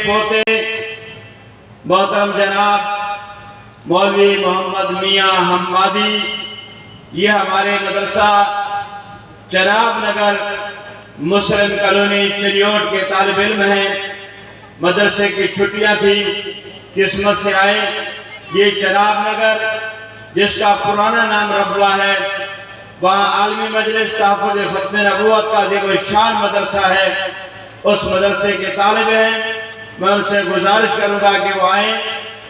पोते मोहतरम जनाब मौलवी मोहम्मद मियाँ हम्मादी, ये हमारे मदरसा चनाब नगर मुस्लिम कॉलोनी चिड़ियोट के तालिब इल्म हैं। मदरसे की छुट्टियां थी, किस्मत से आए। ये चनाब नगर जिसका पुराना नाम रबला है, वहाँ आलमी मजलिस तहफ़्फ़ुज़ ख़त्म नबूवत का जो शान मदरसा है, उस मदरसे के तालिब हैं। मैं उनसे गुजारिश करूँगा कि वो आए,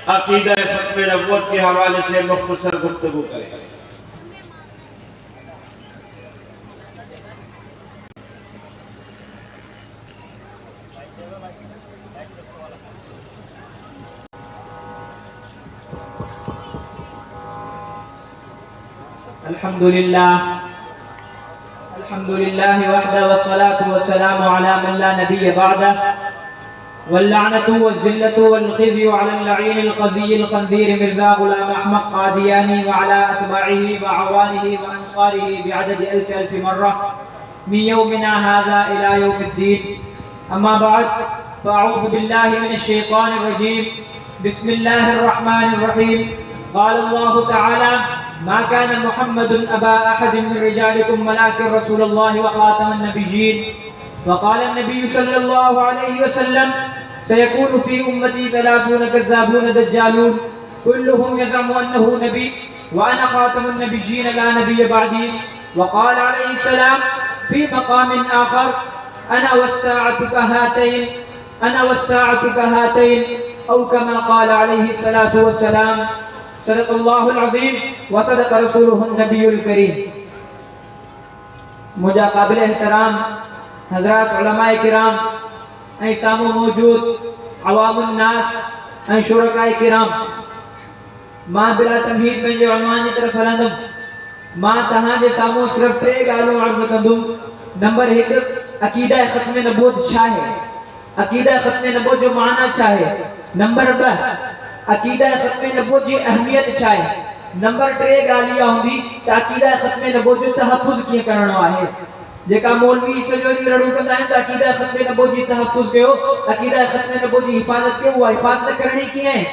अक़ीदा ख़त्म नबूवत के हवाले से मुख्तसर गुफ्तगू करें। अल्हम्दुलिल्लाह वहदा वस्सलातु वस्सलामु अला मन ला नबिय्य बअदह वल्लअनतु वज़्ज़िल्लतु वल्खिज़्यु अला अल-लഈनिल ख़ज़ीयिल ख़ंज़ीर मिर्ज़ा गुलाम अहमद क़ादियानी व अला अतबाइही व अवानिही व अंसारिही बिअदद अल्फ मर्रा मिन यौमिना हाज़ा इला यौमिद्दीन। अम्मा बअद फ़अऊज़ु बिल्लाहि मिनश शैतानिर रजीम। बिस्मिल्लाहिर रहमानिर रहीम। क़ाल अल्लाहु तआला मा कान मुहम्मदुन अबा अहदिन मिन रिजालिकुम वलाकिन रसूलुल्लाहि व ख़ातमन नबिय्यीन। वक़ाल अन्नबिय्यु सल्लल्लाहु अलैहि वसल्लम सयकूनु फ़ी उम्मती सलासून कज़्ज़ाबून दज्जालून कुल्लुहुम यज़अमु अन्नहु नबी व अना ख़ातमुन नबिय्यीन ला नबिय्य बअदी। वक़ाल अलैहि सलाम फ़ी मक़ामिन आख़र अना वस्साअतु कहातैन अना वस्साअतु कहातैन औ कमा क़ाल अलैहि सलातु वस्सलाम। सदक़ल्लाहुल अज़ीम व सदक़ रसूलुहुन नबियुल करीम। मुझा क़ाबिल एहतराम हज़रात उलमाए किराम ऐं साम्हूं मौजूद अवामुन नास ऐं शुरकाए किराम, मां बिला तमहीद पंहिंजे उन्वान जी तरफ़ हलंदुमि। मां तव्हांजे साम्हूं सिर्फ़ टे ॻाल्हियूं अर्ज़ु कंदुमि। नंबर 1, अक़ीदा ख़त्म नबूवत छा आहे, अक़ीदा ख़त्म नबूवत जो माना छा आहे। नंबर 2, अक़ीदा ख़त्म नबूवत जी अहमियत छा आहे। नंबर 3 ॻाल्हि इहा हूंदी त अक़ीदा ख़त्म नबूवत जो तहफ़्फ़ुज़ कीअं करणो आहे। जेका मौलवी सॼो ॾींहुं रड़ू कंदा आहिनि त अक़ीदा ख़त्म नबूवत जी तहफ़्फ़ुज़ कयो, अक़ीदा ख़त्म नबूवत जी हिफ़ाज़त कयो। उहा हिफ़ाज़त करणी कीअं आहे,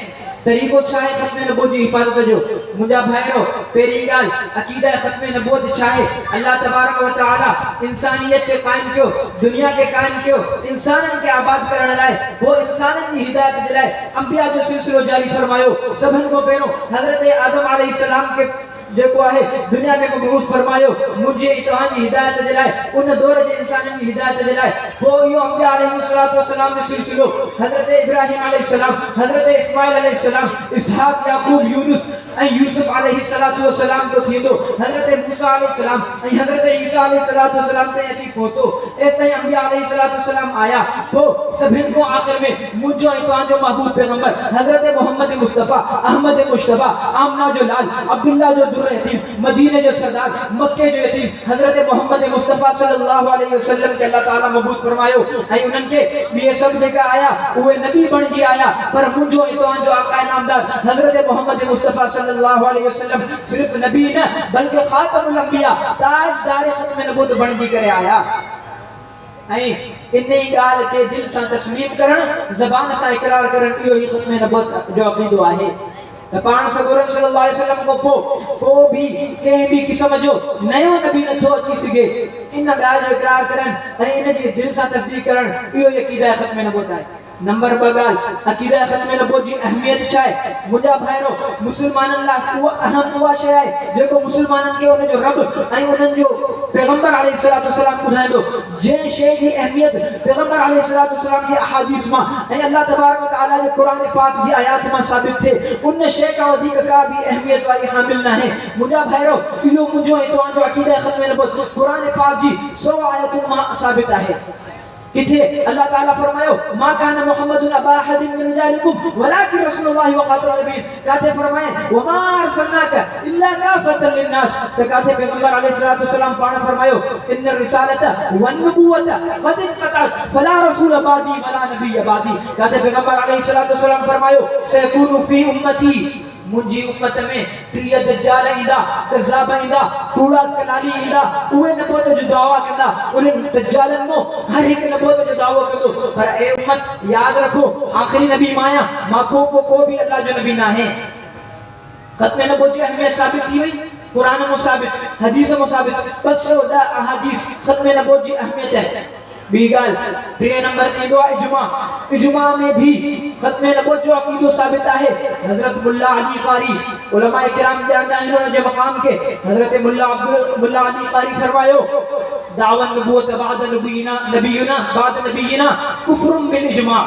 तरीक़ो छा आहे ख़त्म नबूवत जी हिफ़ाज़त जो। मुंहिंजा भाइरो, पहिरीं ॻाल्हि अक़ीदा ख़त्म नबूवत छा आहे। अल्लाह तबारक व तआला इंसानियत खे क़ाइमु कयो, दुनिया खे क़ाइमु कयो इंसाननि खे आबाद करण लाइ। वो इंसाननि जी हिदायत जे लाइ अंबिया जो सिलसिलो जारी फरमायो। सभिनि खां पहिरियों हज़रत आदम अलैहिस्सलाम खे जेको आहे दुनिया में मबऊस फरमायो मुझे तव्हांजी हिदायत जे लाइ, उन दौर जे इंसाननि जी हिदायत जे लाइ। पोइ इहो अंबिया अलैहिस्सलातु वस्सलाम जो सिलसिलो हज़रत इब्राहिम अलैहिस्सलाम, हज़रत इस्माइल अलैहिस्सलाम, इसहाक़, याक़ूब, यूनुस ऐं यूसुफ अलैहिस्सलातु वस्सलाम जो थींदो, हज़रत मूसा अलैहिस्सलाम ऐं हज़रत ईसा अलैहिस्सलातु वस्सलाम ताईं अची पहुतो। ऐसे अंबिया अलैहिस्सलातु वस्सलाम आया। पोइ सभिनि खां आख़िर में मुंहिंजो ऐं तव्हांजो महबूब पैगंबर हज़रत मोहम्मद मुस्तफ़ा, अहमद मुश्तबा, आमना जो लाल, अब्दुल्ला जो यतीम, मदीने जो सरदार, मक्के जो यतीम हज़रत मोहम्मद मुस्तफ़ा सल्लल्लाहु अलैहि वसल्लम के अल्लाह ताला मबूस फरमायो। ऐं उन्हनि खे ॿिए सभु जेका आया उहे नबी बणिजी आया, पर मुंहिंजो ऐं तव्हांजो आका नामदार हज़रत मोहम्मद मुस्तफ़ा सल्लल्लाहु अलैहि वसल्लम सिर्फ़ नबी न बल्कि ख़ातमुल अंबिया, ताजदार ख़त्म नबूवत बणिजी करे आया। ऐं इन ई ॻाल्हि खे दिलि सां तस्लीम करणु, ज़बान सां इक़रार करणु, इहो ई ख़त्म नबूवत जो अक़ीदो आहे। त पाण सगोरम सल्लल्लाहु अलैहि वसल्लम खां पोइ को बि कंहिं बि क़िस्म जो नयो नबी नथो अची सघे। इन ॻाल्हि जो इक़रार करणु ऐं इन जी दिलि सां तस्दीक़ करणु, इहो ई अक़ीदा ख़त्म नबूवत आहे। नंबर 2 ॻाल्हि अक़ीदा ख़त्म नबूवत जी अहमियत छा आहे। मुंहिंजा भाइरो, मुस्लमाननि लाइ उहा अहम उहा शइ आहे जेको मुस्लमाननि खे उन जो रब ऐं उन्हनि जो पैगंबर अलैहिस्सलातु वस्सलाम ॿुधाईंदो। जंहिं शइ जी अहमियत पैगंबर अलैहिस्सलातु वस्सलाम जी अहादीस मां ऐं अल्लाह तबारक व तआला जे क़ुरान पाक जी आयात मां साबित थिए, उन शइ खां वधीक का बि अहमियत वारी हामिल न आहे। मुंहिंजा भाइरो, इहो मुंहिंजो ऐं तव्हांजो अक़ीदा ख़त्म नबूवत क़ुरान पाक जी 100 आयतुनि मां साबित आहे। किथे अल्लाह ताला फरमायो मा कान मुहम्मदुन अबा अहदिन मिन रिजालिकुम वलाकिन रसूलुल्लाह व खातमुन नबिय्यीन। काथे फरमाए व मा अरसलनाका इल्ला काफतन लिन्नास। त काथे पैगंबर अलैहिस्सलातु वस्सलाम पाण फरमायो इन रिसालता वन नबुव्वता क़द इंक़तअत फला रसूल बादी वला नबी बादी। काथे पैगंबर अलैहिस्सलातु वस्सलाम फरमायो सयकूनु फी उम्मती मुंहिंजी उम्मत में 30 दज्जाल ईंदा, कज़ाब ईंदा, कूड़ा कलाली ईंदा, उहे नबूवत जो दावा कंदा, उन्हनि दज्जालनि मां हर हिकु नबूवत जो दावो कंदो। पर ए उम्मत याद रखो, आखिरी नबी मां आहियां, मां को बि अल्लाह जो नबी न आहे। खत्म नबूवत जी अहमियत साबित थी वई, कुरान में साबित, हदीस में साबित, 210 अहादीस खत्म नबूवत जी अहमियत है। बी गाल 3 नंबर ते ईंदो आहे इजमा। इजमा में भी खत्म नबूवत जो अकीदो साबित आहे। हजरत मुल्ला अली कारी उलमा किराम ॼाणदा आहिनि उन जे मक़ाम के। हजरत मुल्ला अली कारी फरमायो, दावत नबूवत बाद नबीना बाद नबीना कुफ्रुम बिल इजमा।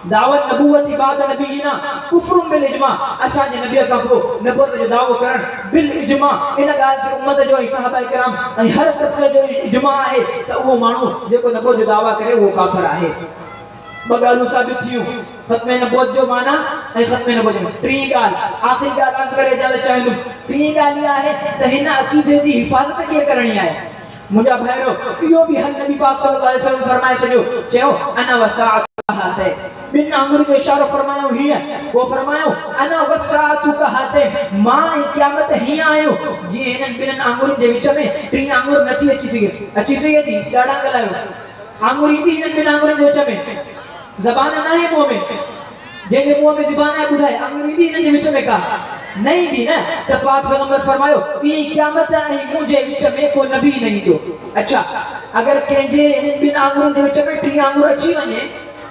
दावत नबूवत बाद नबीना कुफ्रुम बिल इजमा। असा जे नबी का को नबूवत जो दावो करण बिल इजमा, इन गाल की उम्मत जो सहाबा किराम ऐं हर तबके जो इजमा आहे त वो मानू जेको नबूवत जो दावा करे वो काफिर आहे। ब गालू साबित थियूं, खत्म नबूवत जो माना ऐं खत्म नबूवत जो। टी गाल आखिरी गाल अर्ज करे जावे चाहींदुमि, टी गाल इहा आहे त हिन अकीदे जी हिफ़ाज़त कीअं करणी आहे। मुंहिंजा भाइरो इहो बि हर नबी पाक सल्लल्लाहु अलैहि वसल्लम फरमाए छॾियो, चयो अना वसाअत है। बिन आंगुर जो इशारो फरमायो हीअ, वो फरमायो अना वसाअतु कहते, मां क़यामत हीअं आयो जीअं हिननि ॿिन्हिनि आंगुरनि जे विच में टी आंगुर नथी अची सघे थी। ॾाढा ॻाल्हायो, आंगुर ईंदी हिननि ॿिनि आंगुरनि जे विच में, ज़बान न आहे मुंहं में, जंहिंजे मुंहं में ज़बान आहे ॿुधाए आंगुर ईंदी हिननि जे विच में का न ईंदी न। त पाक पैगंबर फरमायो ई क़यामत ऐं मुंहिंजे विच में को नबी न ईंदो। अच्छा, अगर कंहिंजे हिननि ॿिनि आंगुरनि जे विच में टी आंगुर अची वञे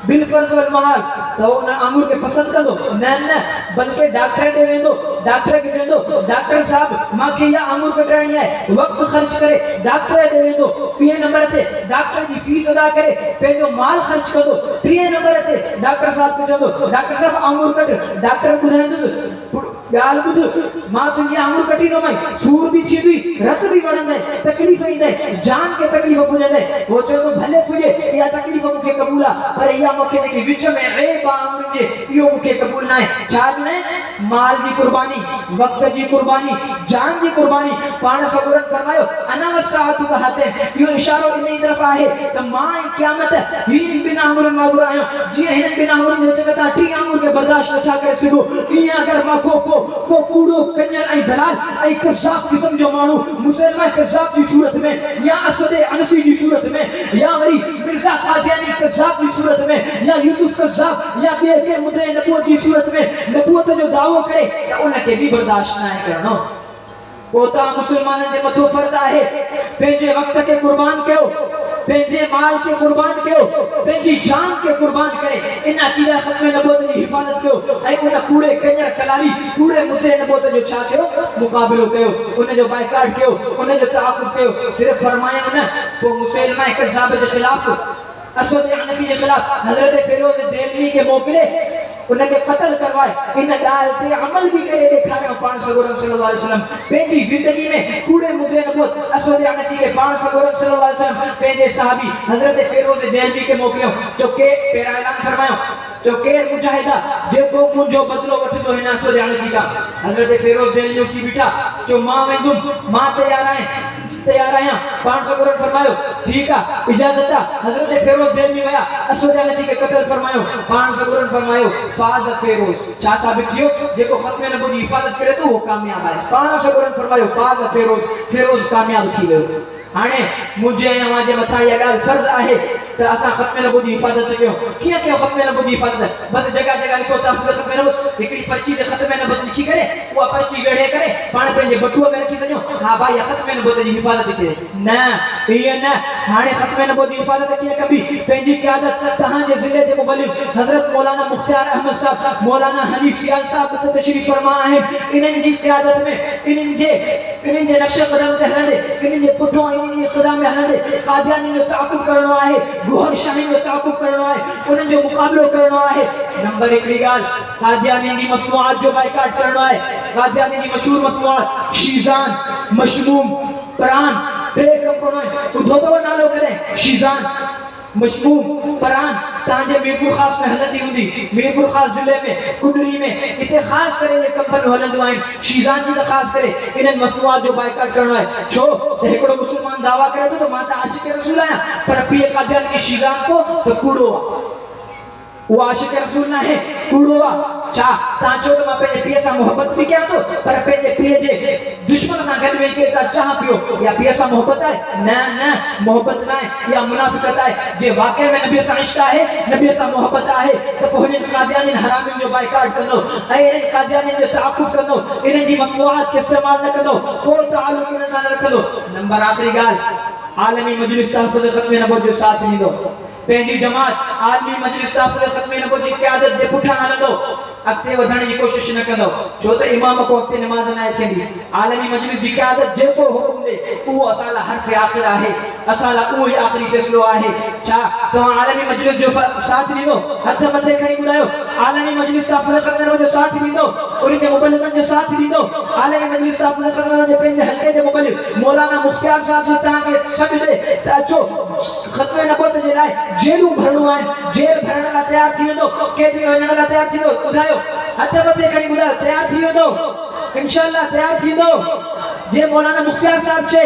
बिल फर्ज वल महाल तो उन आंगुर के पसंद कंदो न, बल्कि डॉक्टर दे वेंदो, डॉक्टर के वेंदो, डॉक्टर साहब मांखे या आंगुर कटाइणी है, वक्त खर्च करे डॉक्टर दे वेंदो। 2 नंबर ते डॉक्टर की फीस अदा करे पेंजो माल खर्च कंदो। 3 नंबर ते डॉक्टर साहब के चंदो डॉक्टर साहब आंगुर कट, डॉक्टर बुधाइंदुस गाल बुध, मां तुंहिंजी आंगुर कटी नो मई, सूर भी थींदी, रत भी वणंदे, तकलीफ़ ईंदे, जान के तकलीफ़ पुॼंदे। वो चंदो भले पुॼे, इहा तकलीफ़ मूंखे क़बूल आहे, पर इहा मूंखे जेकी विच में ऐब आंगुर जे इहो मूंखे क़बूल न आहे। छा ने माल जी कुर्बानी, वक्त जी कुर्बानी, जान जी कुर्बानी। पाण सगुरन फरमायो अना वसाअतु कहते, इहो इशारो इन तरफ़ आहे त मां क़यामत हिन बिन आंगुरनि वांगुरु आहियां, जीअं हिननि बिन आंगुरनि जे विच में टी आंगुर के बर्दाश्त नथा करे सघो। ईअं अगर मां को कूड़ो कंजर ऐं दलाल ऐं कज़ाब क़िस्म जो माण्हू मुसलमान कज़ाब की सूरत में, या असवद अनसी की सूरत में, या वरी मिर्ज़ा कादियानी कज़ाब की सूरत में, या यूसुफ कज़ाब या ॿिए के मुद्दे नबूवत की सूरत में नबूवत जो दावो करे त उनखे भी बर्दाश्त न करणो। पोता मुसलमाननि जे मथो फर्ज़ आहे पंहिंजे वक्त के कुर्बान कयो, पंहिंजे माल के कुर्बान कयो, पंहिंजी जान के कुर्बान करे इन अकीदा खत्म नबूवत जी हिफ़ाज़त कयो ऐं उन कूड़े कंजर कलाली कूड़े मुद्दे नबूवत जो छा कयो, मुक़ाबिलो कयो, उन जो बाइकाट कयो, उन जो ताक़ुब कयो। सिर्फ फरमायो न, पोइ मुसलमान कज़ाब जे ख़िलाफ़, असवद अनसी के खिलाफ हजरत फिरोज देलवी के मोकले उनके कत्ल करवाए। इन गाल ते अमल भी करे दिखायो पान सगोरम सल्लल्लाहु अलैहि वसल्लम पेंजी जिंदगी में कूड़े मुद्दे नबूवत असवद अनसी के पान सगोरम सल्लल्लाहु अलैहि वसल्लम पेंजे सहाबी हजरत फिरोज देलवी के मोकलियो, जो के पेरा ऐलान फरमायो, जो केर मुजाहिदा जेको मुंहिंजो बदलो वठंदो हिन असवद अनसी का। हजरत फिरोज देलवी उची बीठा, जो मां वेंदुम, मां तैयार आहियां। पान सगोरम फरमायो ठीक है, इजाजत आहे। हजरत फिरोज देलवी वया, असवद अनसी के कत्ल फरमायो। पान सगोरम फरमायो फाज़ फिरोज, छा साबित थियो, जेको खत्म नबूवत जी हिफ़ाज़त करे तो वो कामयाब आहे। पान सगोरम फरमायो फाज़ फिरोज, फिरोज कामयाब थी वियो। हाणे मुंहिंजे अवां जे मथां इहा ॻाल्हि फर्ज़ आहे त असां खत्म नबूवत जी हिफ़ाज़त कयूं। कीअं कयूं खत्म नबूवत जी हिफ़ाज़त? बस जगह जगह लिखो तहफ़्फ़ुज़ खत्म नबूवत, हिकिड़ी पर्ची ते खत्म नबूवत लिखी करे उहा पर्ची वेढ़े करे पाण पंहिंजे बटुअ में रखी सॼो, हा भाई खत्म नबूवत जी हिफ़ाज़त थिए। न इहे न, हाणे खत्म नबूवत जी हिफ़ाज़त कीअं कबी? पंहिंजी क़यादत तव्हांजे ज़िले जे मुबल्लिग़ हज़रत मौलाना मुख़्तियार अहमद साहब, मौलाना हनीफ़ सियाल साहब तशरीफ़ फरमा आहिनि। इन्हनि जी क़यादत में, इन्हनि जे नक्श क़दम ते हलंदे, इन्हनि जे पुठियां इन्हनि जे ख़ुदा में हलंदे कादियानी जो ताक़ुब करणो आहे, गोहर शाही जो ताक़ुब करणो आहे, उन्हनि जो मुक़ाबिलो करणो आहे। नंबर 1 ॻाल्हि, कादियानी जी मसनूआत जो बाइकाट करणो आहे। कादियानी जी मशहूर मसनूआत शीज़ान, मशमूम, परान, 3 कंपणो ॿुधो अथव नालो कॾहिं? शीज़ान, मशमूम, परान तांजे मीरपुर खास में हलंदी हूंदी। मीरपुर खास जिले में कुडरी में इते खास करे ये कंपनी हलंदो आहिनि। शीज़ान जी त खास करे इन्हनि मसनूआत जो बाइकाट करणो आहे। छो त हिकिड़ो मुसलमान दावा करे थो त मां त आशिक़ रसूल आहियां, पर पीर कादियानी शीज़ान को त कूड़ो आहे, वो आशिक़ रसूल न है। कूड़ोवा चा ताचो तो पे पिए सा मोहब्बत भी क्या तो पर पे पिए जे दुश्मन ना घर में के चाह पियो या पिए सा मोहब्बत है ना ना मोहब्बत ना है या मुनाफिकत है जे वाकई में नबी सा इश्क है नबी सा मोहब्बत है तो पहले कादियानी हरामी जो बाइकाट करो ऐ कादियानी जो ताकुब करो इन्हें जी मसनूआत के इस्तेमाल न करो कोई ताल्लुक न जान रखो नंबर आखिरी गाल आलमी मजलिस तहफ़्फ़ुज़ ख़त्म नबूवत जो साथ नींदो पंहिंजी जमात आलमी मजलिस तहफ़्फ़ुज़ ख़त्म नबूवत जी क़यादत जे पुठियां हलंदो अॻिते वधण जी कोशिश न कंदो छो त इमाम को अॻिते नमाज़ न आहे थींदी आलमी मजलिस जी क़यादत जेको हुकुम ॾे उहो असां लाइ हर्फ़ आख़िर आहे असां लाइ उहो ई आख़िरी फ़ैसिलो आहे छा तव्हां आलमी मजलिस जो साथ ॾींदो हथ मथे खणी ॿुधायो आलमी मजलिस तहफ़्फ़ुज़ ख़त्म नबूवत जो साथ ॾींदो उन जे मुबल्लिगनि जो साथ ॾींदो आलमी मजलिस तहफ़्फ़ुज़ ख़त्म नबूवत जे पंहिंजे हल्के जे मुबल्लिग मौलाना मुख़्तियार साहब सां तव्हांखे सॾु ॾे त अचो ख़त्म नबूवत जे लाइ जेलूं भरणियूं आहिनि जेल भरण लाइ तयारु थी वेंदो कैदी वञण लाइ तयारु थी वेंदो ॿुधायो हथ मथे खणी ॿुधायो तयारु थी वेंदो इंशाअल्लाह तयारु थींदो जे मौलाना मुख़्तियार साहब जे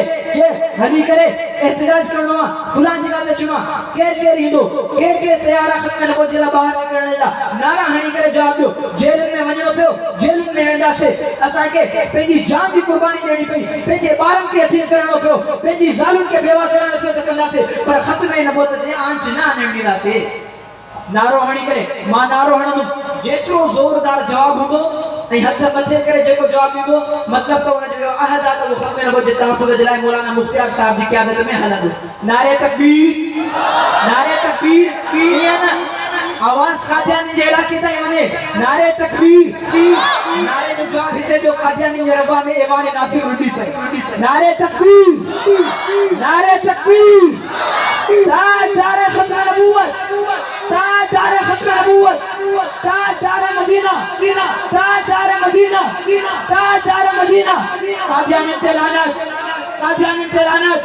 हली करे एहतिजाज करणो आहे फलां जगह ते चुनो केर केर ईंदो केर तयार आहे ख़त्म नबूवत जे लाइ ॿाहिरि निकिरण लाइ नारा हणी करे जवाब ॾियो जेल में वञणो पियो जेल में वेंदासीं असांखे पंहिंजी जान जी कुर्बानी ॾियणी पई पंहिंजे ॿारनि खे यतीम करणो पियो पंहिंजी ज़ालुनि खे बेवा करणो पियो त कंदासीं पर ख़त्म नबूवत जे आंच न आणणु ॾींदासीं नारो हणी करे मां नारो हणंदुमि जेतिरो ज़ोरदार जवाब हूंदो ऐं हथ मथे करे जेको जवाब ॾींदो मतिलबु त हुन जो अहद आहे त उहो ख़त्म नबूवत जे तहफ़्फ़ुज़ जे लाइ मौलाना मुख़्तियार साहब जी क़यादत में हलंदो नारे तकबीर पीर न आवाज़ कादियानी जे इलाइक़े ताईं वञे नारे तकबीर नारे जो जवाब हिते जो कादियानी जे रबा में ऐवान नासिर उॾी पई नारे तकबीर ताजदार ख़त्म नबूवत ताजदार ख़त्म नबूवत ताजदार मदीना कादियानी ते लानत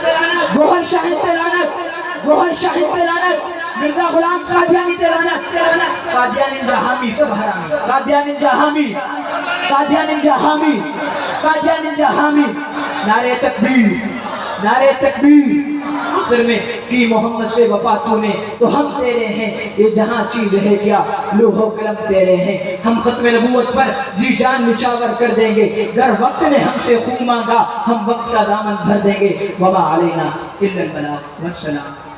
गोहर शाहिद ते लानत मिर्जा गुलाम कादियानी ते लानत कादियानी जा हामी सब हराम कादियानी जा हामी नारे तकबीर आखिर में की मोहम्मद से वफा तूने तो हम तेरे हैं ये जहां चीज है क्या लोहो कलम तेरे हैं हम खत्म नबूवत पर जी जान निछावर कर देंगे गर वक्त ने हमसे खून मांगा हम वक्त का दामन भर देंगे वमा अलैना इल्लल बलाग वस्सलाम।